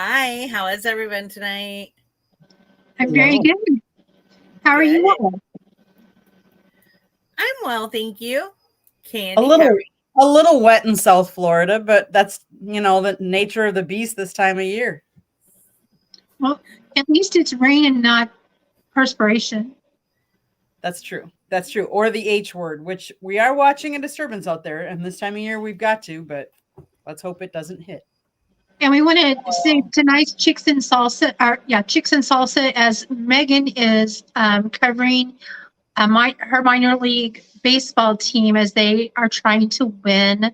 Hi, how is everyone tonight? I'm very Hello. good. How are Good. you all? I'm well, thank you. A Candy, how are little you? a little wet in South Florida, but that's the nature of the beast this time of year. Well, at least it's rain and not perspiration. That's true. That's true. Or the H word, which we are watching a disturbance out there, and this time of year we've got to, but let's hope it doesn't hit. And we want to say tonight's Chicks and Salsa, Chicks and Salsa, as Megan is covering her minor league baseball team as they are trying to win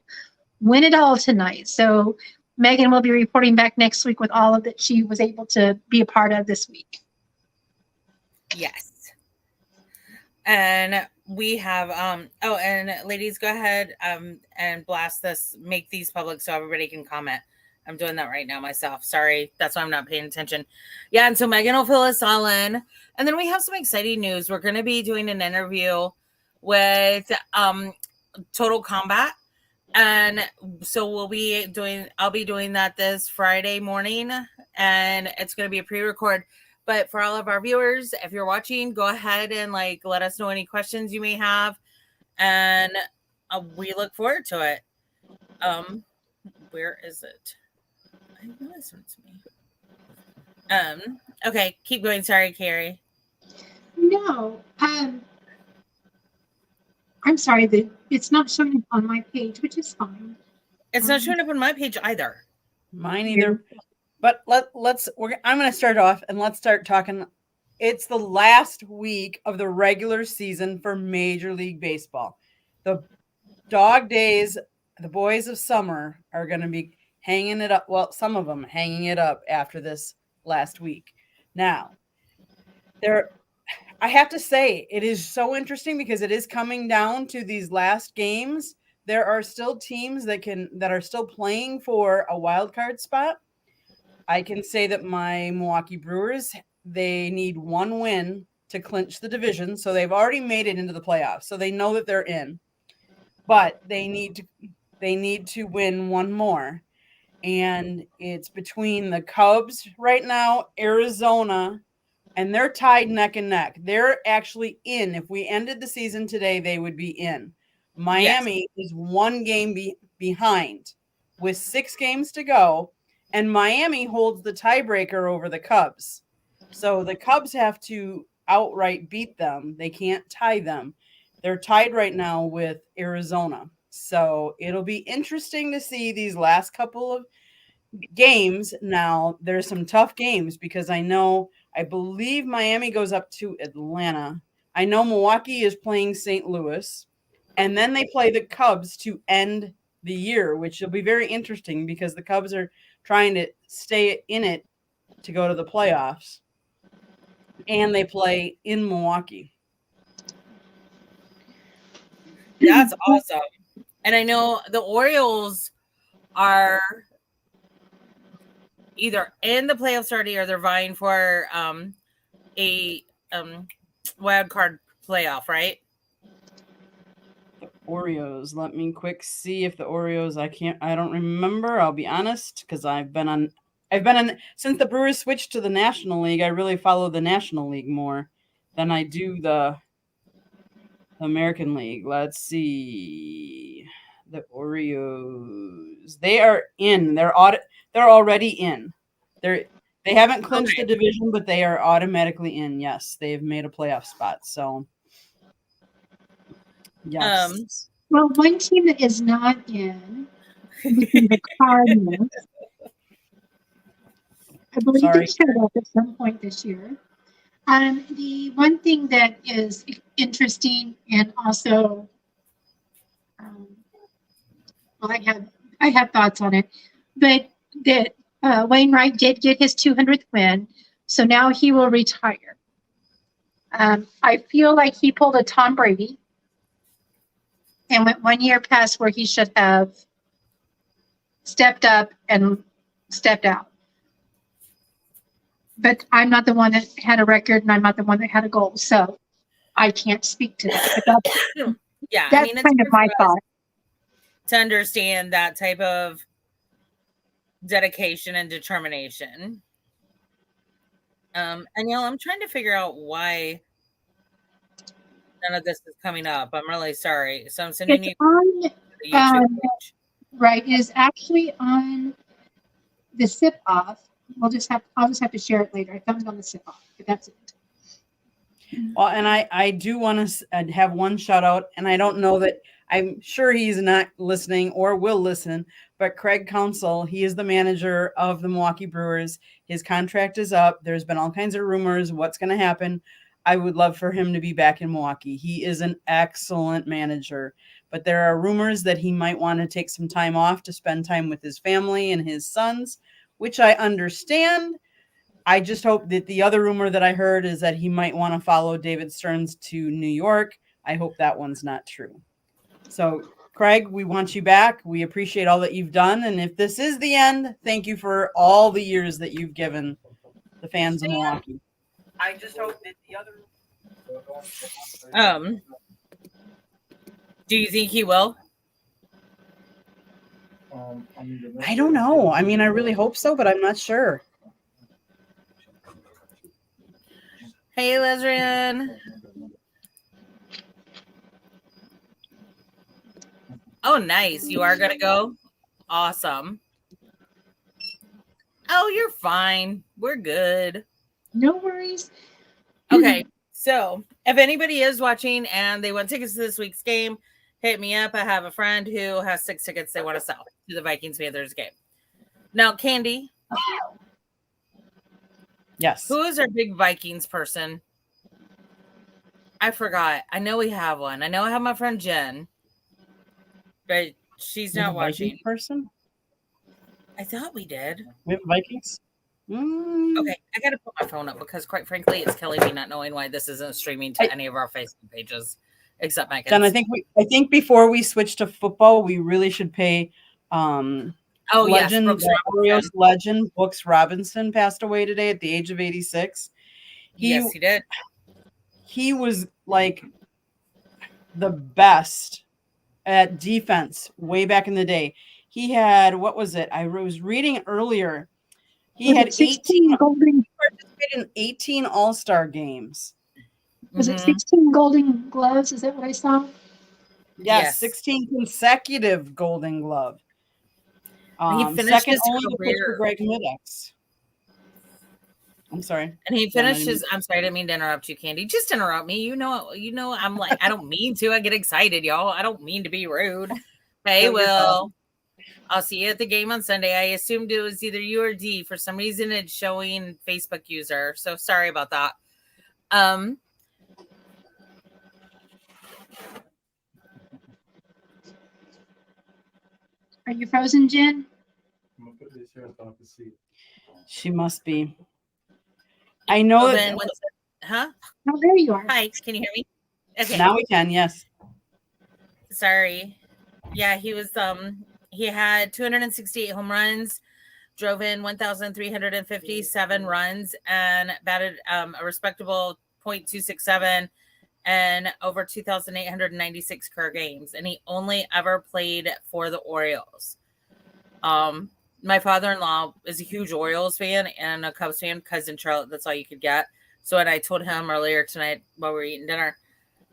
it all tonight. So Megan will be reporting back next week with all of that she was able to be a part of this week. Yes. And we have and ladies, go ahead and blast this, make these public so everybody can comment. I'm doing that right now myself. Sorry, that's why I'm not paying attention. Yeah, and so Megan will fill us all in. And then we have some exciting news. We're gonna be doing an interview with Total Combat. And so I'll be doing that this Friday morning, and it's going to be a pre-record. But for all of our viewers, if you're watching, go ahead and let us know any questions you may have, and we look forward to it. Where is it? I know this one's me. Okay, keep going. Sorry, Carrie. No, I'm sorry that it's not showing up on my page, which is fine. It's not showing up on my page either. Mine either. But I'm going to start off and let's start talking. It's the last week of the regular season for Major League Baseball. The dog days, the boys of summer are going to be hanging it up. Well, some of them hanging it up after this last week. Now, I have to say, it is so interesting because it is coming down to these last games. There are still teams that are still playing for a wild card spot. I can say that my Milwaukee Brewers, they need one win to clinch the division. So they've already made it into the playoffs. So they know that they're in. But they need to win one more. And it's between the Cubs right now, Arizona, and they're tied neck and neck. They're actually in. If we ended the season today, they would be in. Miami is one game behind with 6 games to go, and Miami holds the tiebreaker over the Cubs. So the Cubs have to outright beat them. They can't tie them. They're tied right now with Arizona. So it'll be interesting to see these last couple of games. Now, there's some tough games because I believe Miami goes up to Atlanta. I know Milwaukee is playing St. Louis, and then they play the Cubs to end the year, which will be very interesting because the Cubs are trying to stay in it to go to the playoffs, and they play in Milwaukee. That's awesome. And I know the Orioles are either in the playoffs already or they're vying for a wild card playoff, right? The Oreos. Let me quick see if the Oreos. I don't remember. I'll be honest, because I've been since the Brewers switched to the National League. I really follow the National League more than I do the American League. Let's see. The Oreos. They are in. They're already in. They haven't clinched the division, but they are automatically in. Yes, they've made a playoff spot. So, yes. Well, one team that is not in would be the Cardinals. I believe they showed up at some point this year. The one thing that is interesting and also, well, I have thoughts on it, but that Wainwright did get his 200th win, so now he will retire. I feel like he pulled a Tom Brady and went 1 year past where he should have stepped up and stepped out. But I'm not the one that had a record, and I'm not the one that had a goal, so I can't speak to that. But that's kind of my thought. To understand that type of dedication and determination. And I'm trying to figure out why none of this is coming up. I'm really sorry. So I'm sending It's you on, the YouTube page. right, it is actually on the sip off. I'll just have to share it later. I found it on the sip off, but that's it. Well, and I do want to have one shout out, and I don't know that I'm sure he's not listening or will listen, but Craig Counsell, he is the manager of the Milwaukee Brewers. His contract is up. There's been all kinds of rumors what's going to happen. I would love for him to be back in Milwaukee. He is an excellent manager, but there are rumors that he might want to take some time off to spend time with his family and his sons, which I understand. I just hope that the other rumor that I heard is that he might want to follow David Stearns to New York. I hope that one's not true. So, Craig, we want you back. We appreciate all that you've done. And if this is the end, thank you for all the years that you've given the fans of Milwaukee. I just hope that the other. Do you think he will? I don't know. I mean, I really hope so, but I'm not sure. Hey, Lesrian. Oh, nice. You are going to go? Awesome. Oh, you're fine. We're good. No worries. Okay. So if anybody is watching and they want tickets to this week's game, hit me up. I have a friend who has 6 tickets they want to sell to the Vikings-Panthers game. Now, Candy. Yes. Who is our big Vikings person? I forgot. I know we have one. I know I have my friend Jen, but she's not watching. Person? I thought we did. We have Vikings? Okay, I got to put my phone up because, quite frankly, it's killing me not knowing why this isn't streaming to any of our Facebook pages, except Megan's. Jen, I think before we switch to football, we really should pay. Legend, Brooks legend Brooks Robinson passed away today at the age of 86. Yes, he did. He was like the best at defense way back in the day. He had, what was it? I was reading earlier. He had 18 golden. He participated in 18 All-Star games. Was it 16 Golden Gloves? Is that what I saw? Yes. 16 consecutive Golden Glove. He finished second his only to career. Greg Middax. I'm sorry. And he finished his. I'm sorry, I didn't mean to interrupt you, Candy. Just interrupt me. You know. I'm like, I don't mean to. I get excited, y'all. I don't mean to be rude. Hey, Will. I'll see you at the game on Sunday. I assumed it was either you or D. For some reason, it's showing Facebook user. So sorry about that. Are you frozen, Jen? I'm gonna put this here so I can see. She must be. I know that. Huh? Oh, there you are. Hi, can you hear me? Okay. Now we can, yes. Sorry. Yeah, he was he had 268 home runs, drove in 1,357 runs, and batted a respectable .267 and over 2,896 career games. And he only ever played for the Orioles. My father-in-law is a huge Orioles fan and a Cubs fan. Cousin Charlotte, that's all you could get. So when I told him earlier tonight while we were eating dinner,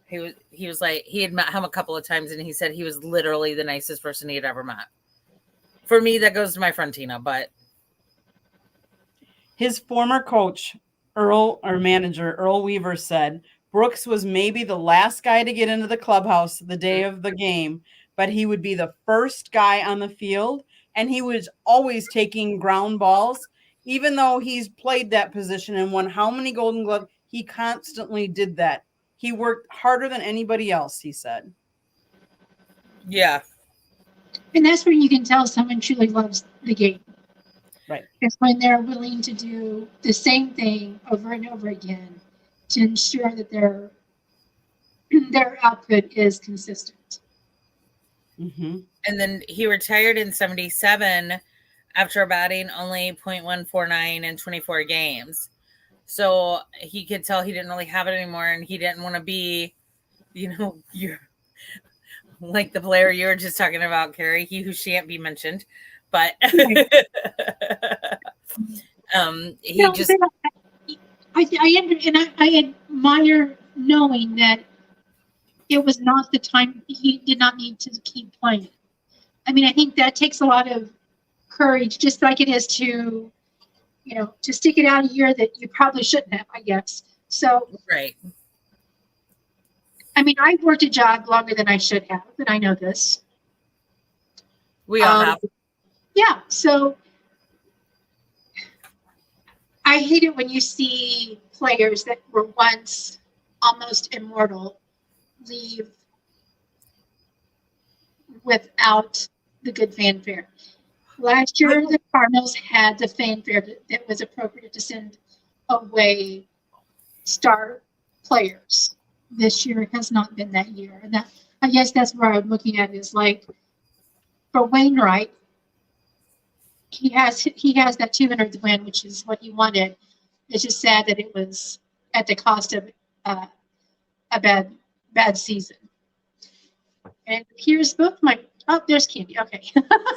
he was like, he had met him a couple of times and he said he was literally the nicest person he had ever met. For me, that goes to my friend Tina, but his former coach, manager Earl Weaver, said Brooks was maybe the last guy to get into the clubhouse the day of the game, but he would be the first guy on the field, and he was always taking ground balls. Even though he's played that position and won how many Golden Gloves, he constantly did that. He worked harder than anybody else, he said. Yeah. And that's where you can tell someone truly loves the game. Right. It's when they're willing to do the same thing over and over again to ensure that their output is consistent. Mm-hmm. And then he retired in 1977 after batting only .149 in 24 games. So he could tell he didn't really have it anymore, and he didn't want to be, you're like the player you were just talking about, Carrie, he who shan't be mentioned. but he No, just but I admire knowing that it was not the time. He did not need to keep playing. I mean, I think that takes a lot of courage, just like it is to, to stick it out a year that you probably shouldn't have, I guess. So, right. I mean, I've worked a job longer than I should have, and I know this. We all have. Yeah. So I hate it when you see players that were once almost immortal leave without the good fanfare. Last year, the Cardinals had the fanfare that was appropriate to send away star players. This year has not been that year. And that, I guess that's where I'm looking at, is like, for Wainwright, he has that 200th win, which is what he wanted. It's just sad that it was at the cost of a bad season. And here's both my, there's Candy. Okay.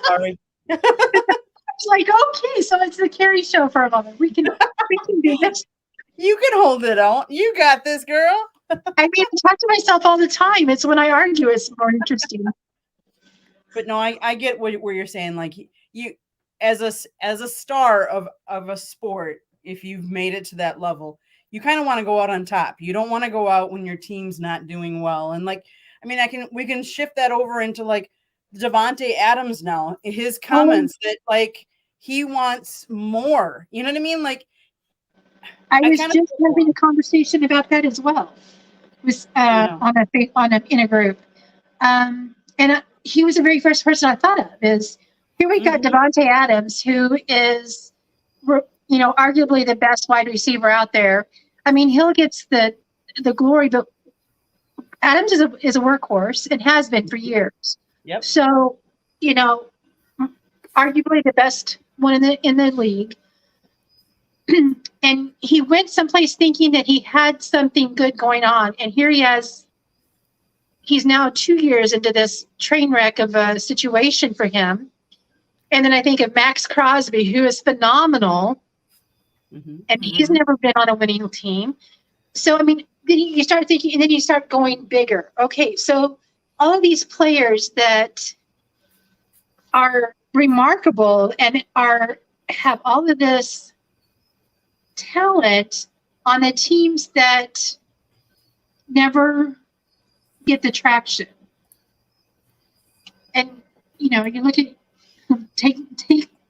Sorry. It's like, okay, so it's the Carrie show for a moment. We can do this. You can hold it on. You got this, girl. I mean, I talk to myself all the time. It's when I argue, it's more interesting. But no, I get where you're saying. Like, you, as a star of a sport, if you've made it to that level, you kind of want to go out on top. You don't want to go out when your team's not doing well. And like, I mean, we can shift that over into like Davante Adams now. His comments that like he wants more. You know what I mean? Like, I was just having a conversation about that as well. It was in a group, and he was the very first person I thought of. Is here we got Davante Adams, who is, arguably the best wide receiver out there. I mean, he'll get the glory, but Adams is a workhorse and has been for years. Yep. So, arguably the best one in the league. And he went someplace thinking that he had something good going on. And here he's now 2 years into this train wreck of a situation for him. And then I think of Max Crosby, who is phenomenal. And he's never been on a winning team. So, I mean, then you start thinking, and then you start going bigger. Okay, so all of these players that are remarkable and have all of this talent on the teams that never get the traction. And you look at take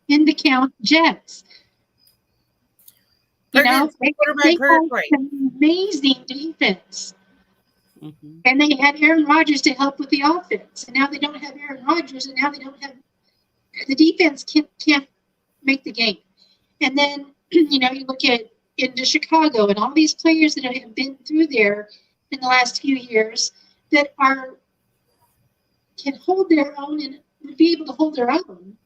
into account Jets. They have an amazing defense. And they had Aaron Rodgers to help with the offense. And now they don't have Aaron Rodgers, and now they don't have the defense can't make the game. And then you look at into Chicago and all these players that have been through there in the last few years that can hold their own and would be able to hold their own,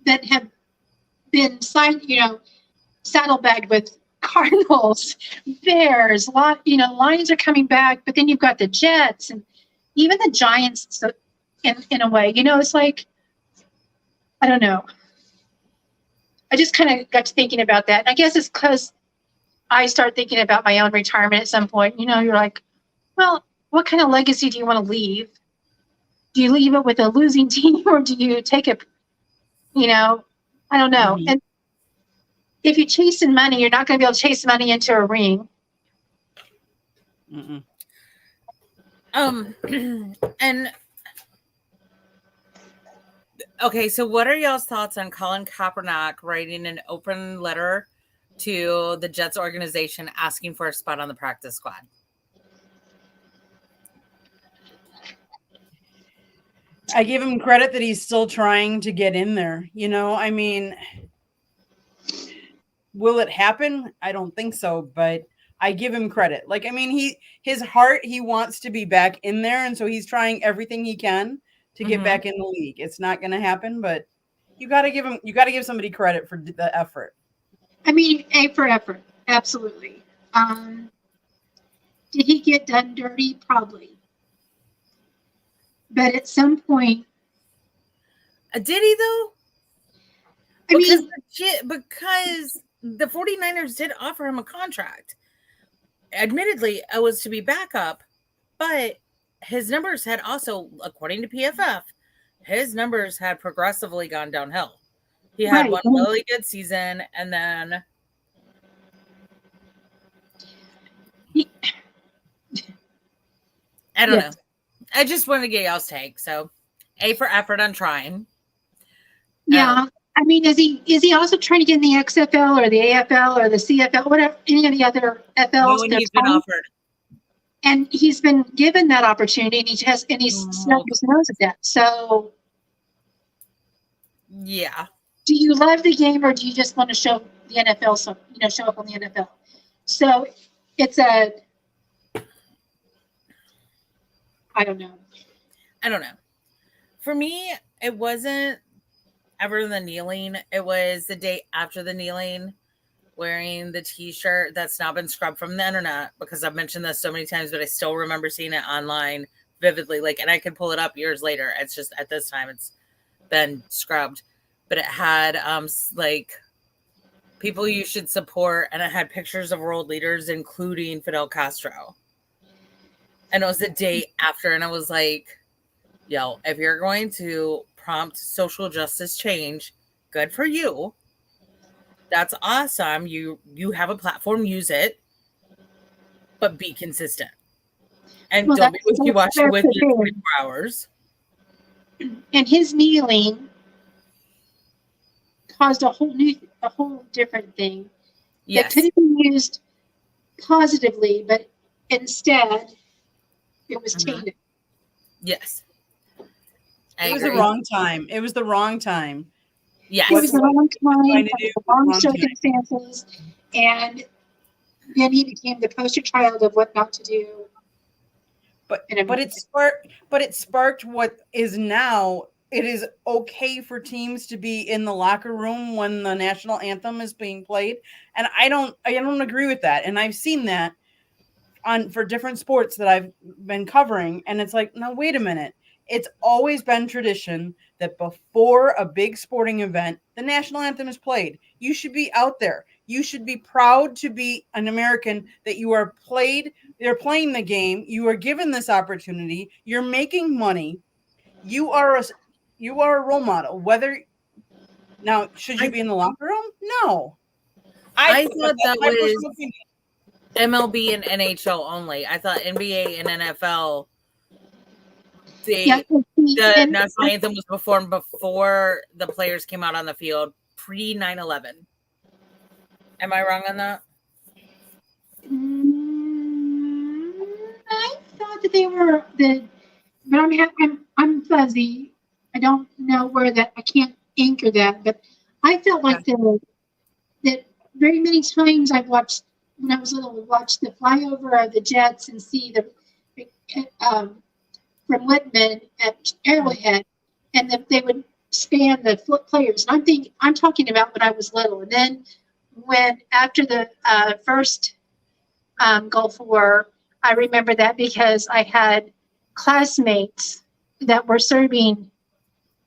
that have been saddlebagged with Cardinals, Bears, Lions are coming back, but then you've got the Jets and even the Giants. So in a way, it's like, I don't know. I just kind of got to thinking about that. I guess it's because I start thinking about my own retirement at some point. You're like, well, what kind of legacy do you want to leave? Do you leave it with a losing team, or do you take it? I don't know. And if you're chasing money, you're not going to be able to chase money into a ring. And okay, so what are y'all's thoughts on Colin Kaepernick writing an open letter to the Jets organization asking for a spot on the practice squad? I give him credit that he's still trying to get in there. I mean, will it happen? I don't think so, but I give him credit. Like, I mean, his heart, he wants to be back in there. And so he's trying everything he can to get back in the league. It's not going to happen, but you got to give somebody credit for the effort. I mean, A for effort. Absolutely. Did he get done dirty? Probably. But at some point, Did he though? I mean, Because the 49ers did offer him a contract. Admittedly, it was to be backup, but his numbers had also, according to PFF, his numbers had progressively gone downhill. He had Right. one really good season, and then I don't know. I just wanted to get y'all's take. So, A for effort on trying. yeah. I mean, is he also trying to get in the XFL or the AFL or the CFL, whatever, any of the other FLs? No, and he's been offered. And he's been given that opportunity, and he's snubbed his nose at that. So, yeah. do you love the game, or do you just want to show the NFL? So show up on the NFL. So, it's I don't know. For me, it wasn't ever the kneeling. It was the day after the kneeling, wearing the t-shirt that's now been scrubbed from the internet, because I've mentioned this so many times, but I still remember seeing it online vividly. And I could pull it up years later. It's just at this time it's been scrubbed, but it had people you should support, and it had pictures of world leaders, including Fidel Castro. And it was the day after, and I was like, yo, if you're going to prompt social justice change, good for you. That's awesome. You have a platform, use it, but be consistent. And don't be wishy-washy with your 24 hours. And his kneeling caused a whole different thing that could have been used positively, but instead it was tainted. Yes. It was the wrong time. It was the wrong time. Yes. It was the wrong time, the wrong circumstances, and then he became the poster child of what not to do. But it sparked what is now. It is okay for teams to be in the locker room when the national anthem is being played, and I don't agree with that. And I've seen that for different sports that I've been covering, and it's like, no, wait a minute. It's always been tradition that before a big sporting event, the national anthem is played. You should be out there. You should be proud to be an American, that you're playing the game. You are given this opportunity. You're making money. You are a role model. Now, should you be in the locker room? No. I thought that was MLB and NHL only. I thought NBA and NFL, the national anthem was performed before the players came out on the field, pre 9/11. Am I wrong on that? I thought that they were but I'm fuzzy. I don't know where that. I can't anchor that, but I felt like that very many times I've watched when I was little, watched the flyover of the jets and see the from Whitman at Arrowhead, and that they would span the players. And I'm talking about when I was little. And then when after the first Gulf War, I remember that because I had classmates that were serving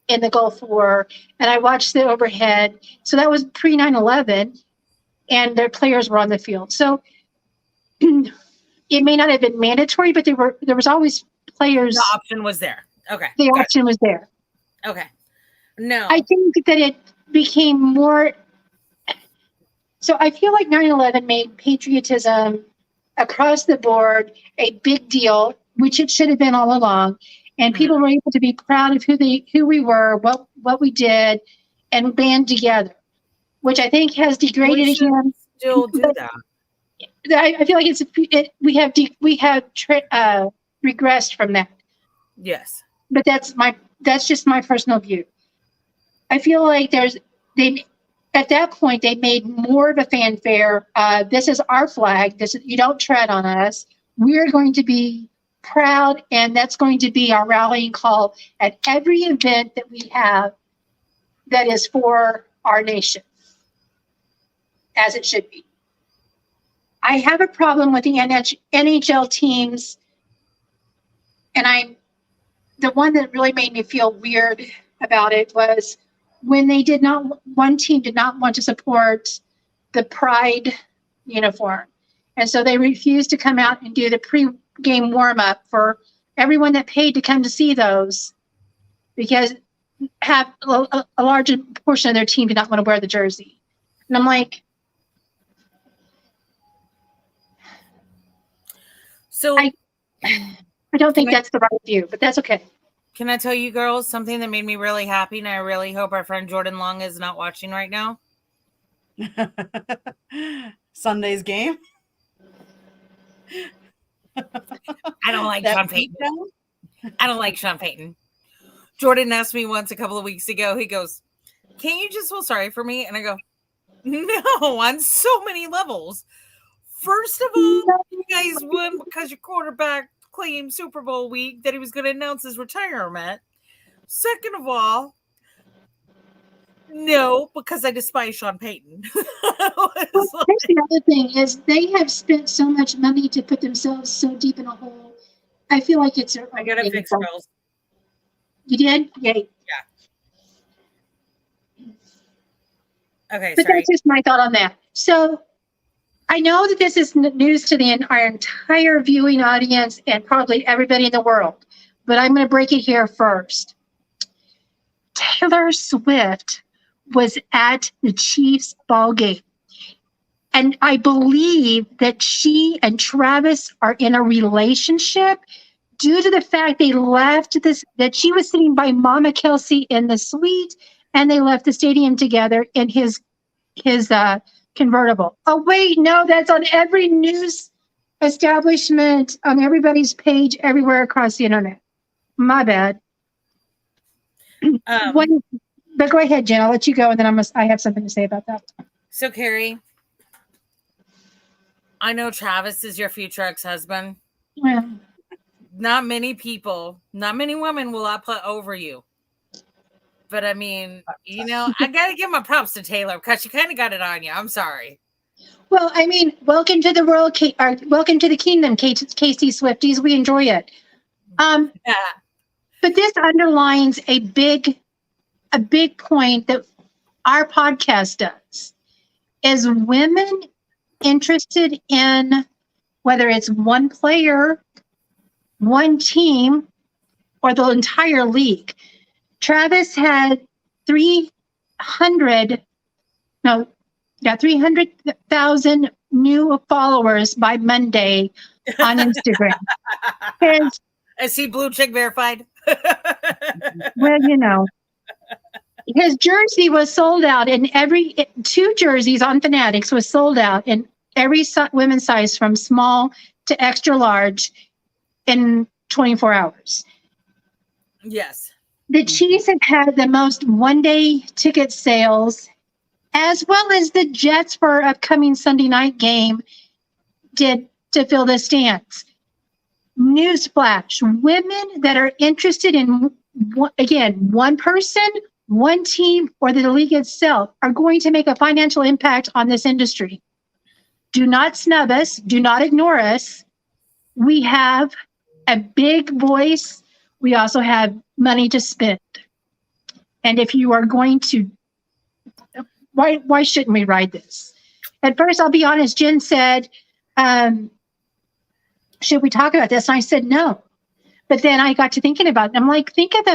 in the Gulf War, and I watched the overhead. So that was pre 9/11, and their players were on the field. So it may not have been mandatory, but there was always players. The option was there. Okay. The option was there. Okay. No. I think that it became more. So I feel like 9/11 made patriotism across the board a big deal, which it should have been all along. And people were able to be proud of who we were, what we did, and band together, which I think has degraded again. Still do that. I feel like we have regressed from that. Yes. But that's just my personal view. I feel like at that point they made more of a fanfare. This is our flag. You don't tread on us. We're going to be proud, and that's going to be our rallying call at every event that we have that is for our nation, as it should be. I have a problem with the NHL teams, and the one that really made me feel weird about it was when one team did not want to support the Pride uniform. And so they refused to come out and do the pre-game warm-up for everyone that paid to come to see those, because have a large portion of their team did not want to wear the jersey. And I'm like, So I don't think that's the right view, but that's okay. can I tell you girls something that made me really happy, and I really hope our friend Jordan Long is not watching right now? Sunday's game. I don't like That Sean Payton. beatdown? I don't like Sean Payton. Jordan asked me once a couple of weeks ago, he goes, "Can't you just feel sorry for me?" And I go, "No, on so many levels. First of all, you guys won because your quarterback claimed Super Bowl week that he was going to announce his retirement. Second of all, no, because I despise Sean Payton." Well, here's the other thing is they have spent so much money to put themselves so deep in a hole. I feel like it's I got to fix girls. You did? Yay. Okay, But sorry. that's just my thought on that. So I know that this is news to our entire viewing audience and probably everybody in the world, but I'm going to break it here first. Taylor Swift was at the Chiefs ball game. And I believe that she and Travis are in a relationship due to the fact they left that she was sitting by Mama Kelsey in the suite, and they left the stadium together in his convertible. Oh, wait, no, that's on every news establishment, on everybody's page, everywhere across the internet. My bad. But go ahead, Jen. I'll let you go, and then I have something to say about that. So, Carrie, I know Travis is your future ex-husband. Well, Not many people, not many women will I put over you. But I mean, I got to give my props to Taylor because she kind of got it on you. I'm sorry. well, I mean, welcome to the world, welcome to the kingdom, Casey Swifties. We enjoy it. Yeah. But this underlines a big point that our podcast does. Is women interested in whether it's one player, one team, or the entire league? Travis had 300,000 new followers by Monday on Instagram. Is he blue chick verified? Well, his jersey was sold out, and two jerseys on Fanatics was sold out in every women's size from small to extra large in 24 hours. Yes. The Chiefs have had the most one-day ticket sales, as well as the Jets for our upcoming Sunday night game did to fill the stands. Newsflash, women that are interested in, again, one person, one team, or the league itself are going to make a financial impact on this industry. Do not snub us. Do not ignore us. We have a big voice. We also have money to spend. And if you are going to, why shouldn't we ride this? At first, I'll be honest, Jen said, should we talk about this? And I said, no. But then I got to thinking about it. I'm like, think of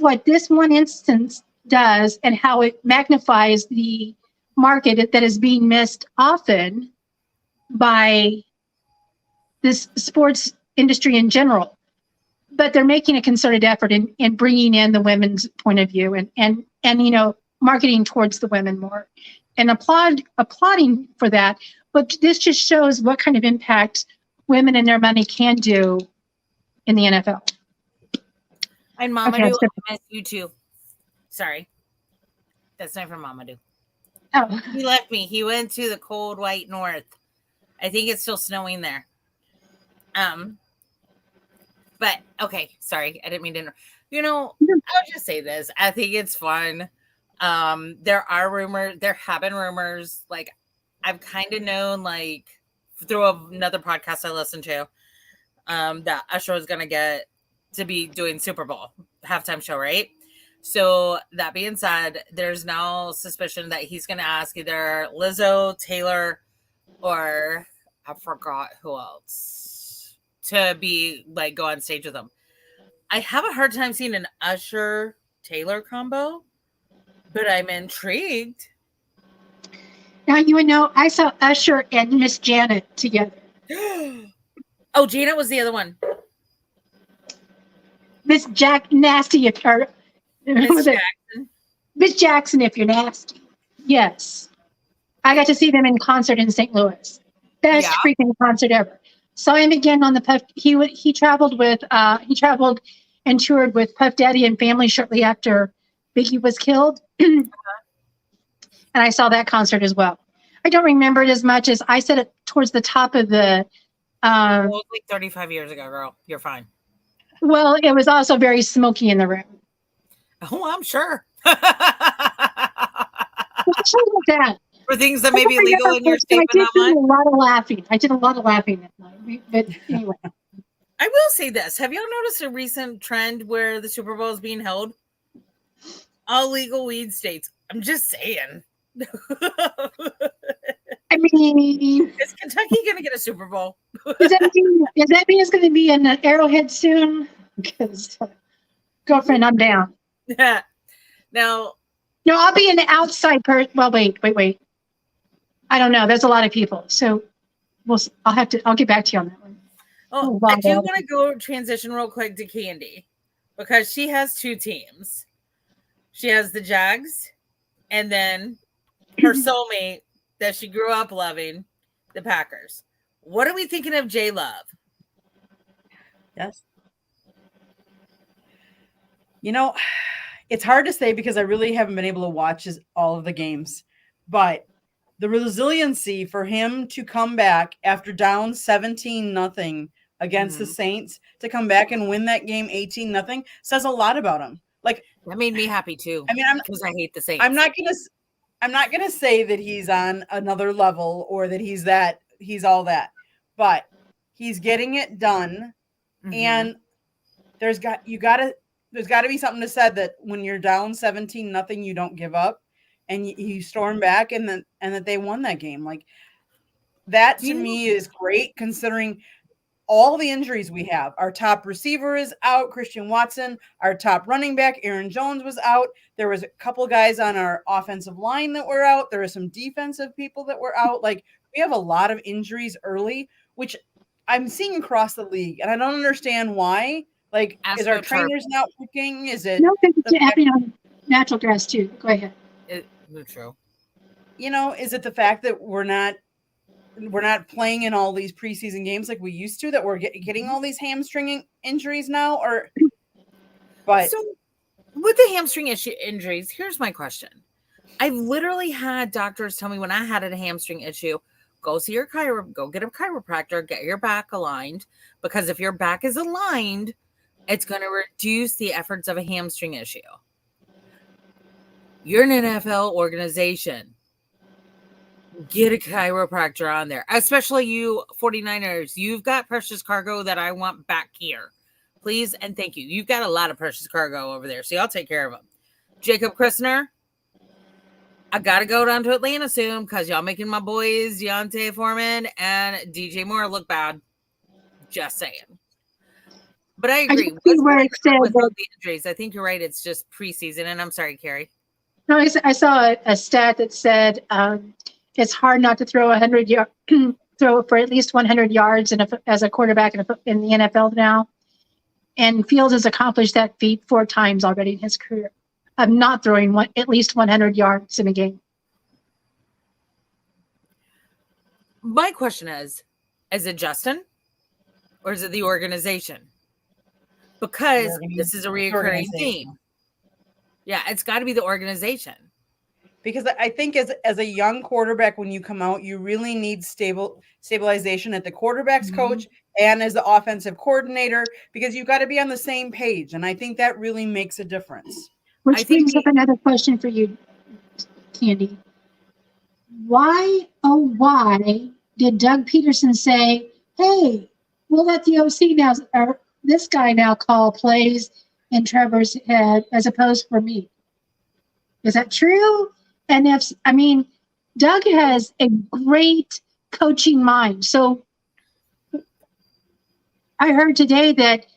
what this one instance does and how it magnifies the market that is being missed often by this sports industry in general. But they're making a concerted effort in bringing in the women's point of view and marketing towards the women more, and applauding for that. But this just shows what kind of impact women and their money can do in the NFL. And Mamadou, Okay, I miss you too. Sorry. That's not from Mamadou. Oh, He left me. He went to the cold white north. I think it's still snowing there. But okay, sorry. I didn't mean to. I'll just say this. I think it's fun. There have been rumors, like I've kind of known, like through another podcast I listened to, that Usher was gonna get to be doing Super Bowl halftime show, right? So that being said, there's now suspicion that he's going to ask either Lizzo, Taylor, or I forgot who else to be like go on stage with him. I have a hard time seeing an Usher Taylor combo, but I'm intrigued. Now, you know, I saw Usher and Miss Janet together. Oh, Janet was the other one. Miss Jack Nasty, or Miss Jackson. Miss Jackson, if you're nasty. Yes. I got to see them in concert in St. Louis. Best freaking concert ever. Saw him again on the Puff. He traveled and toured with Puff Daddy and family shortly after Biggie was killed. And I saw that concert as well. I don't remember it as much as I said it towards the top of the. It was like 35 years ago, girl. You're fine. Well, it was also very smoky in the room. Oh, I'm sure. That. For things that may be legal in your state, but not mine. I did a lot of laughing that night. But anyway. I will say this. Have y'all noticed a recent trend where the Super Bowl is being held? All legal weed states. I'm just saying. I mean, is Kentucky going to get a Super Bowl? does that mean it's going to be in Arrowhead soon? Because, girlfriend, I'm down. Yeah. Now, no, I'll be an outside person. Well, wait. I don't know. There's a lot of people, so I'll get back to you on that one. Oh, I do want to go transition real quick to Candy because she has two teams. She has the Jags, and then her soulmate that she grew up loving, the Packers. What are we thinking of J Love? Yes. You know, it's hard to say because I really haven't been able to watch all of the games, but the resiliency for him to come back after down 17-0 against the Saints to come back and win that game 18-0 says a lot about him. Like, that made me happy too. I mean, because I hate the Saints. I'm not gonna say that he's on another level or that he's all that, but he's getting it done. And there's got to be something to said that when you're down 17-0, you don't give up and you storm back and that they won that game. Like that to me is great considering all the injuries we have. Our top receiver is out, Christian Watson. Our top running back, Aaron Jones, was out. There was a couple guys on our offensive line that were out. There were some defensive people that were out. Like we have a lot of injuries early, which I'm seeing across the league, and I don't understand why. Like, is our trainers not working? Is it? No, it's happening on natural grass too. Go ahead. True. You know, is it the fact that we're not playing in all these preseason games like we used to, that we're getting all these hamstring injuries now? Or, but so with the hamstring injuries, here's my question. I've literally had doctors tell me when I had a hamstring issue, go see your go get a chiropractor, get your back aligned, because if your back is aligned, it's going to reduce the efforts of a hamstring issue. You're an NFL organization. Get a chiropractor on there, especially you 49ers. You've got precious cargo that I want back here. Please and thank you. You've got a lot of precious cargo over there, so I'll take care of them. Jacob Christner, I got to go down to Atlanta soon because y'all making my boys Deontay Foreman and DJ Moore look bad. Just saying. But I agree. The injuries. I think you're right. It's just preseason. And I'm sorry, Carrie. No, I saw a stat that said it's hard not to throw 100 throw for at least 100 yards as a quarterback in the NFL now. And Fields has accomplished that feat 4 times already in his career of not throwing at least 100 yards in a game. My question is it Justin or is it the organization? Because this is a recurring theme. Yeah, it's got to be the organization. Because I think as a young quarterback, when you come out, you really need stabilization at the quarterback's coach and as the offensive coordinator, because you've got to be on the same page. And I think that really makes a difference. Which brings up another question for you, Candy. Why did Doug Peterson say, hey, we'll let the OC now, or this guy now call plays in Trevor's head as opposed for me. Is that true? And Doug has a great coaching mind. So I heard today that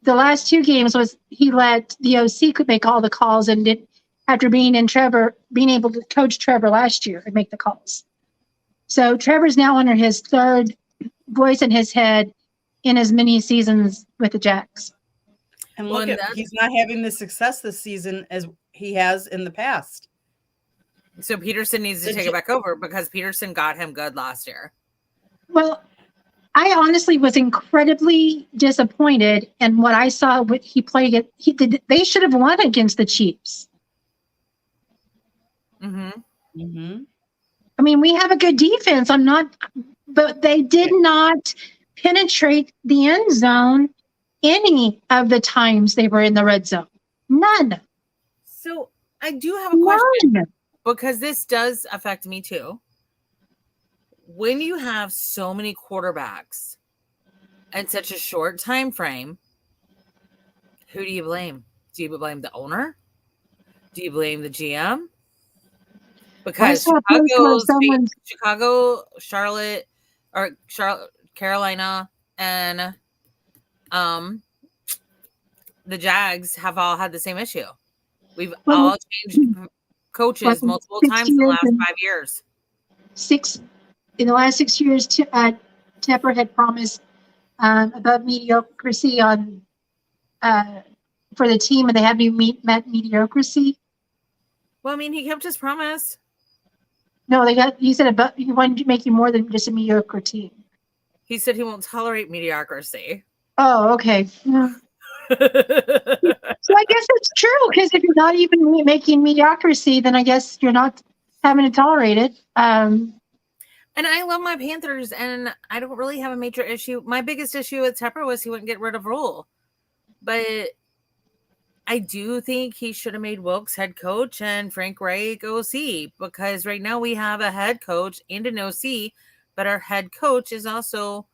the last 2 games was he let the OC could make all the calls and did after being able to coach Trevor last year and make the calls. So Trevor's now under his 3rd voice in his head in as many seasons with the Jacks. And look he's not having the success this season as he has in the past. So Peterson needs to take it back over because Peterson got him good last year. Well, I honestly was incredibly disappointed in what I saw. What he played, they should have won against the Chiefs. Mm-hmm. Mm-hmm. I mean, we have a good defense. But they did not penetrate the end zone any of the times they were in the red zone. None. So I do have a question because this does affect me too. When you have so many quarterbacks and such a short time frame, who do you blame? Do you blame the owner? Do you blame the GM? Because Chicago, Charlotte, Carolina, and the Jags have all had the same issue. We've all changed coaches multiple times in the last 5 years. In the last 6 years, Tepper had promised above mediocrity on for the team, and they haven't met mediocrity. Well, I mean, he kept his promise. No, he said he wanted to make you more than just a mediocre team. He said he won't tolerate mediocrity. Oh, okay. Yeah. So I guess it's true, because if you're not even making mediocrity, then I guess you're not having to tolerate it. And I love my Panthers, and I don't really have a major issue. My biggest issue with Tepper was he wouldn't get rid of Rule. But I do think he should have made Wilkes head coach and Frank Reich OC, because right now we have a head coach and an OC, but our head coach is also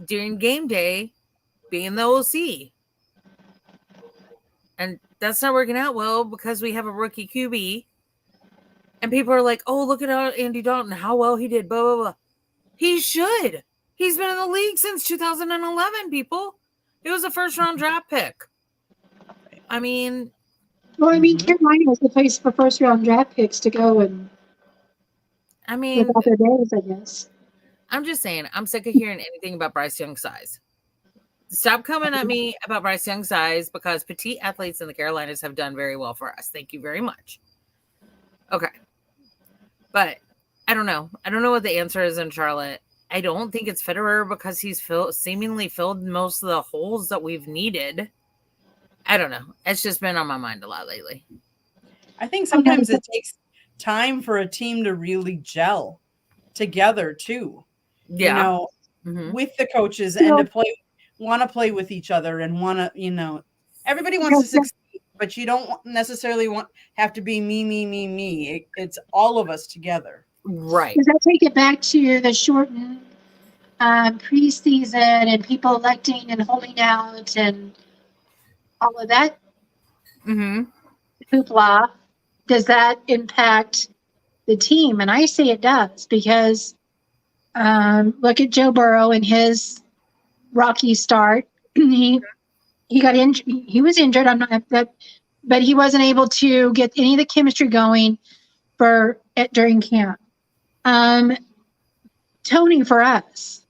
during game day being the OC. And that's not working out well because we have a rookie QB. And people are like, oh, look at Andy Dalton, how well he did, blah, blah, blah. He should. He's been in the league since 2011, people. He was a first-round draft pick. I mean... Well, Carolina was the place for first-round draft picks to go and... without their days, I guess. I'm just saying, I'm sick of hearing anything about Bryce Young's size. Stop coming at me about Bryce Young's size, because petite athletes in the Carolinas have done very well for us. Thank you very much. Okay. But I don't know. I don't know what the answer is in Charlotte. I don't think it's Fitterer, because he's seemingly filled most of the holes that we've needed. I don't know. It's just been on my mind a lot lately. I think sometimes it takes time for a team to really gel together too. Yeah. With the coaches and to want to play with each other and want to, everybody wants to succeed, but you don't necessarily have to be me. It's all of us together. Right. Does that take it back to the shortened preseason and people electing and holding out and all of that hoopla? Does that impact the team? And I say it does, because look at Joe Burrow and his rocky start. He got injured. He was injured. But he wasn't able to get any of the chemistry going during camp. Tony, for us,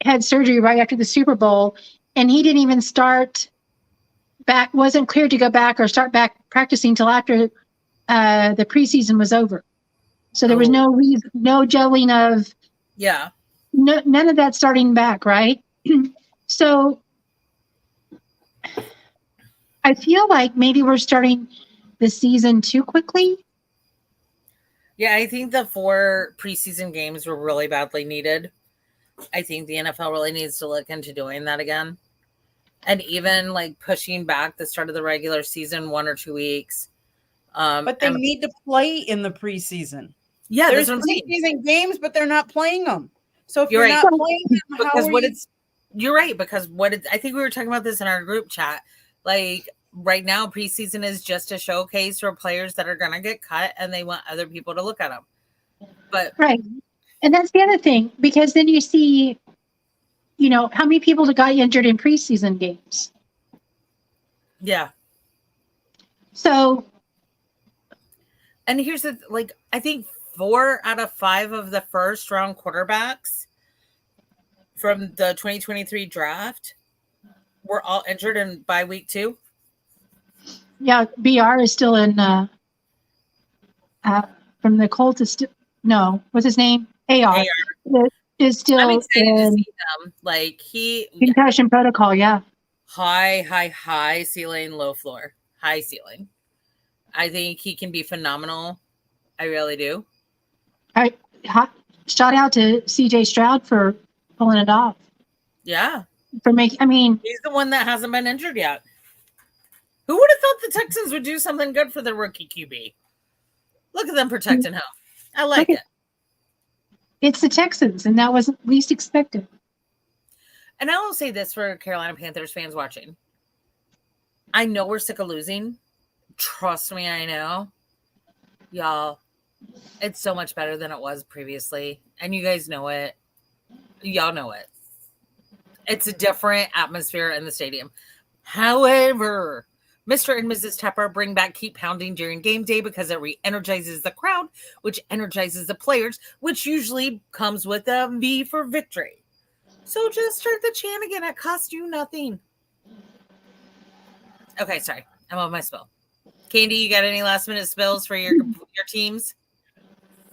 had surgery right after the Super Bowl, and he didn't even start back. Wasn't cleared to go back or start back practicing till after the preseason was over. So there was no gelling of none of that starting back, right? So I feel like maybe we're starting the season too quickly. Yeah, I think the 4 preseason games were really badly needed. I think the NFL really needs to look into doing that again. And even like pushing back the start of the regular season 1 or 2 weeks. But they need to play in the preseason. Yeah, there's preseason games, but they're not playing them. So if you're not playing them, You're right, because I think we were talking about this in our group chat. Like right now, preseason is just a showcase for players that are going to get cut, and they want other people to look at them. But Right. And that's the other thing, because then you see, how many people got injured in preseason games. yeah. So, And here's I think 4 out of 5 of the first round quarterbacks from the 2023 draft were all injured by week 2. yeah, BR is still in, from the Colts is still, no, what's his name? AR. Is still I'm excited to in see him. concussion protocol, yeah. High ceiling, low floor. High ceiling. I think he can be phenomenal. I really do. Shout out to CJ Stroud for pulling it off. Yeah. He's the one that hasn't been injured yet. Who would have thought the Texans would do something good for the rookie QB? Look at them protecting him. I like it. It's the Texans, and that wasn't least expected. And I will say this for Carolina Panthers fans watching. I know we're sick of losing. Trust me, I know. Y'all, it's so much better than it was previously. And you guys know it. Y'all know it. It's a different atmosphere in the stadium. However, Mr. and Mrs. Tepper bring back Keep Pounding during game day because it re-energizes the crowd, which energizes the players, which usually comes with a V for victory. So just start the chant again. It costs you nothing. Okay, sorry. I'm on my spill. Candy, you got any last minute spills for your teams?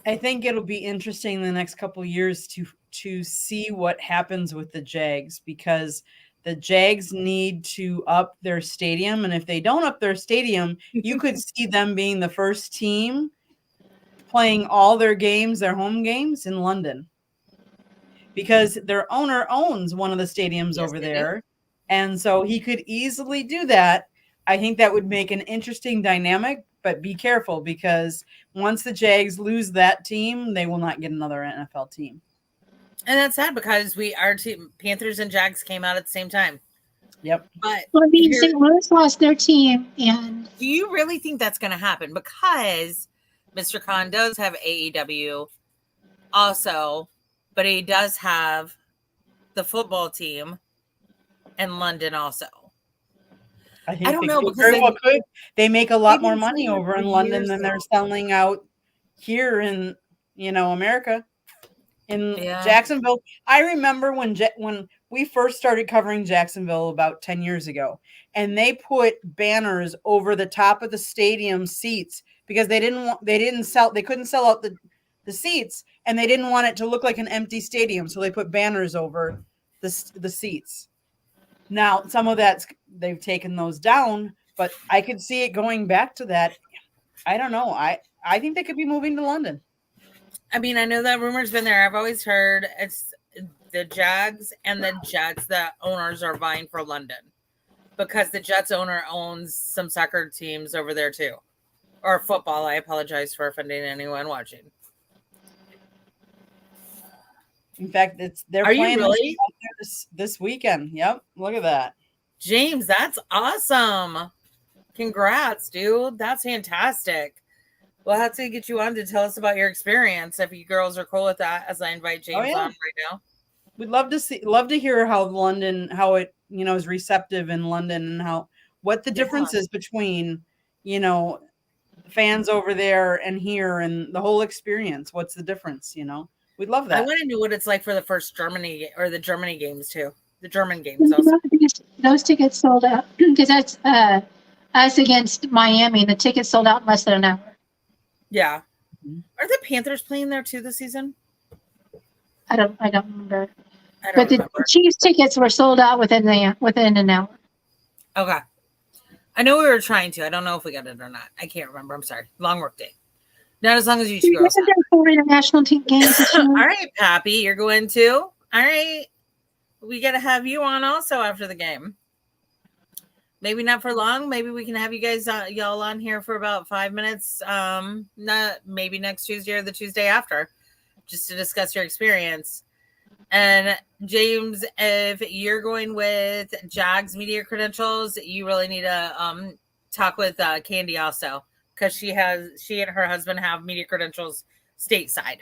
I think it'll be interesting the next couple of years to see what happens with the Jags, because the Jags need to up their stadium. And if they don't up their stadium, you could see them being the first team playing all their games, their home games in London, because their owner owns one of the stadiums over there. And so he could easily do that. I think that would make an interesting dynamic, but be careful, because once the Jags lose that team, they will not get another NFL team. And that's sad, because our team, Panthers and Jags, came out at the same time. Yep. But St. Louis lost their team, and do you really think that's going to happen? Because Mr. Khan does have AEW also, but he does have the football team in London also. I don't know, because they make a lot more money over in London than they're selling out here in America. In Jacksonville, I remember when we first started covering Jacksonville about 10 years ago, and they put banners over the top of the stadium seats because they couldn't sell out the seats, and they didn't want it to look like an empty stadium, so they put banners over the seats. Now, some of they've taken those down, but I could see it going back to that. I don't know. I think they could be moving to London. I mean, I know that rumor's been there. I've always heard it's the Jags and the Jets that owners are vying for London, because the Jets owner owns some soccer teams over there too, or football. I apologize for offending anyone watching. In fact, they're playing this weekend. Yep, look at that, James. That's awesome. Congrats, dude. That's fantastic. We'll have to get you on to tell us about your experience if you girls are cool with that, as I invite James on right now. We'd love to hear how it is receptive in London, and what the difference is between fans over there and here, and the whole experience. What's the difference? We'd love that. I want to know what it's like for the first Germany games too. The German games also. Those tickets sold out, because that's us against Miami. The tickets sold out in less than an hour. Yeah. Are the Panthers playing there too this season? I don't remember. The Chiefs tickets were sold out within an hour. Okay. I know we were trying to. I don't know if we got it or not. I can't remember. I'm sorry. Long work day. Not as long as you two girls. There 4 international team games this year. All right, Pappy, you're going too. All right. We got to have you on also after the game. Maybe not for long. Maybe we can have you guys y'all on here for about 5 minutes. Not maybe next Tuesday or the Tuesday after, just to discuss your experience. And James, if you're going with Jag's media credentials, you really need to talk with Candy also, because she and her husband have media credentials stateside.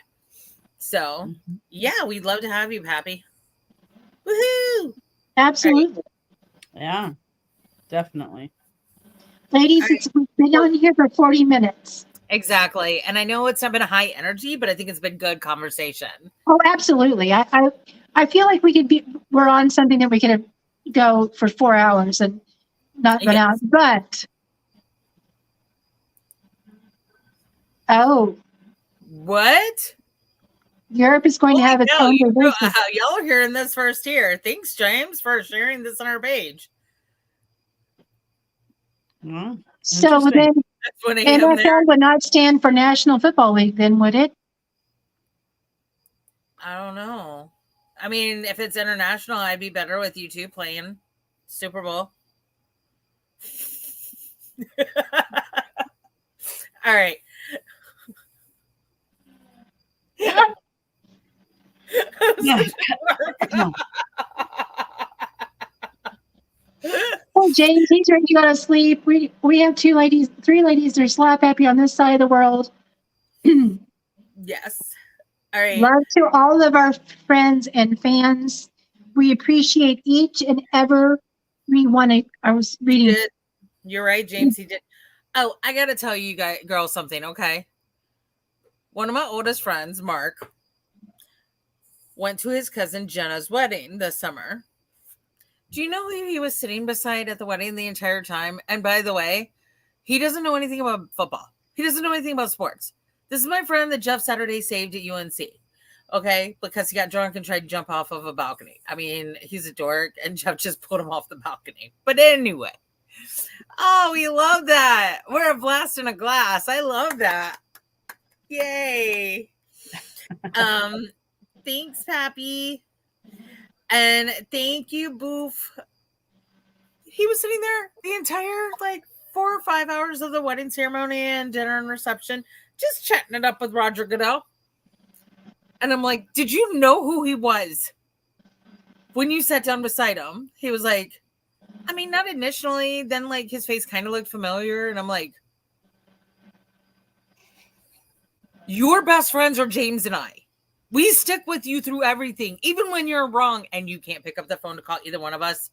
So yeah, we'd love to have you, Pappy. Woohoo! Absolutely. Yeah, definitely. Ladies, it's been on here for 40 minutes. Exactly. And I know it's not been a high energy, but I think it's been good conversation. Oh, absolutely. I feel like we're on something that we could go for 4 hours and not run out. But What? Europe is going to have its own division. Y'all are hearing this first here. Thanks, James, for sharing this on our page. So then NFL would not stand for National Football League, then would it? I don't know. I mean, if it's international, I'd be better with you two playing Super Bowl. All right. Oh, James, he's ready to go to sleep. We have three ladies that are slap happy on this side of the world. Yes. All right. Love to all of our friends and fans. We appreciate each and every one. I was reading. You're right, James. He did. Oh, I got to tell you guys, girls, something. Okay. One of my oldest friends, Mark, went to his cousin Jenna's wedding this summer. Do you know who he was sitting beside at the wedding the entire time? And by the way, he doesn't know anything about football. He doesn't know anything about sports. This is my friend that Jeff Saturday saved at UNC. Okay? Because he got drunk and tried to jump off of a balcony. I mean, he's a dork, and Jeff just put him off the balcony. But anyway. Oh, we love that. We're a blast in a glass. I love that. Yay. Thanks, Pappy. And thank you, Boof. He was sitting there the entire 4 or 5 hours of the wedding ceremony and dinner and reception, just chatting it up with Roger Goodell. And I'm like, did you know who he was? When you sat down beside him, he was like, I mean, not initially. Then his face kind of looked familiar. And I'm like, your best friends are James and I. We stick with you through everything, even when you're wrong and you can't pick up the phone to call either one of us.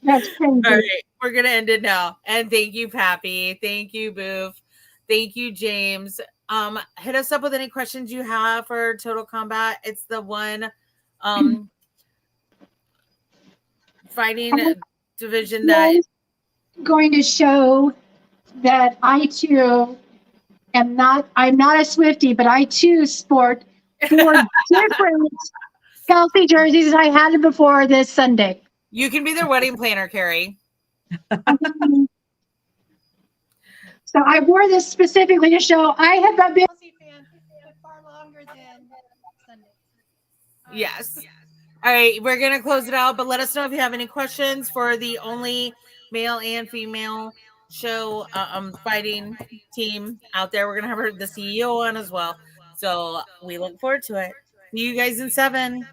That's crazy. All right, we're going to end it now. And thank you, Pappy. Thank you, Boof. Thank you, James. Hit us up with any questions you have for Total Combat. It's the one fighting division that going to show that I too I'm not a Swiftie, but I too sport 4 different Kelsey jerseys as I had it before this Sunday. You can be their wedding planner, Carrie. So I wore this specifically to show I have not been a Kelsey fan far longer than Sunday. Yes. All right, we're going to close it out, but let us know if you have any questions for the only male and female show fighting team out there. We're gonna have the CEO on as well, so we look forward to it. See you guys in 7.